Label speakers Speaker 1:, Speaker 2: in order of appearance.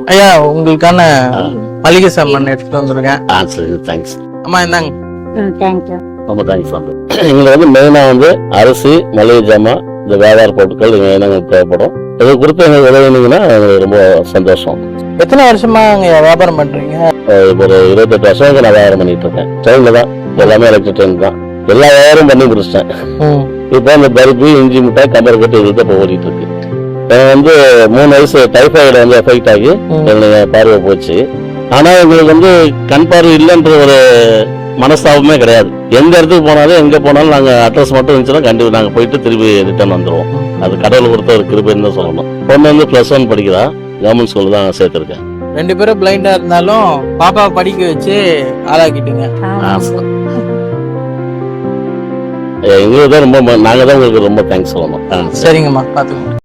Speaker 1: ஐயா உங்களுக்கான மளிகை சாமான் எடுத்துட்டு வந்துருக்கேன்.
Speaker 2: சரி, தேங்க்ஸ்.
Speaker 1: அம்மா இந்தாங்க.
Speaker 3: தேங்க்யூ.
Speaker 2: ரொம்ப தேங்க்ஸ். வந்து எங்களுக்கு வந்து மெயினா வந்து அரிசி, மளிகை ஜாமான், இந்த வியாபார பொருட்கள் எங்களுக்கு தேவைப்படும். இதை கொடுத்து எங்களுக்கு உதவினீங்கன்னா எங்களுக்கு ரொம்ப சந்தோஷம்.
Speaker 1: எத்தனை வருஷமா அங்க வியாபாரம் பண்றீங்க?
Speaker 2: ஒரு 28 வருஷம் நான் வியாபாரம் பண்ணிட்டு இருக்கேன். ட்ரெயின்ல தான், எல்லாமே எலக்ட்ரிக் ட்ரெயின் தான். எல்லா வியாபாரம் பண்ணி முடிச்சிட்டேன். இப்போ இந்த பருப்பு, இஞ்சி மிட்டாய், கம்பர் கட்டு இதுக்கு இப்போ ஓடிட்டு இருக்கு. வந்து 3 வயசு டைஃபாய்டு வந்து எஃபெக்ட் ஆகி எங்களுக்கு பார்வை போச்சு. ஆனா எங்களுக்கு வந்து கண் பார்வை இல்லைன்ற ஒரு மனஸ்தாபமே கிடையாது. எந்த இடத்துக்கு போனாலும் எங்க போனாலும் நாங்க அட்ரஸ் மட்டும் இருந்துச்சுன்னா கண்டிப்பா நாங்க போயிட்டு திருப்பி ரிட்டர்ன் வந்துடுவோம். அது கடவுள் கொடுத்த ஒரு கிருபைன்னு தான் சொல்லணும். பொண்ணு வந்து +1 படிக்கிறா, கவர்மெண்ட் ஸ்கூல் தான் சேர்த்திருக்கேன்.
Speaker 1: 2 பேரும் பிளைண்டா இருந்தாலும் பாப்பாவை படிக்க வச்சு ஆளாக்கிட்டீங்க.
Speaker 2: எங்களுக்கு தான் ரொம்ப, நாங்க தான் உங்களுக்கு ரொம்ப தேங்க்ஸ் சொல்லணும்.
Speaker 1: சரிங்கம்மா, பாத்துக்கோங்க.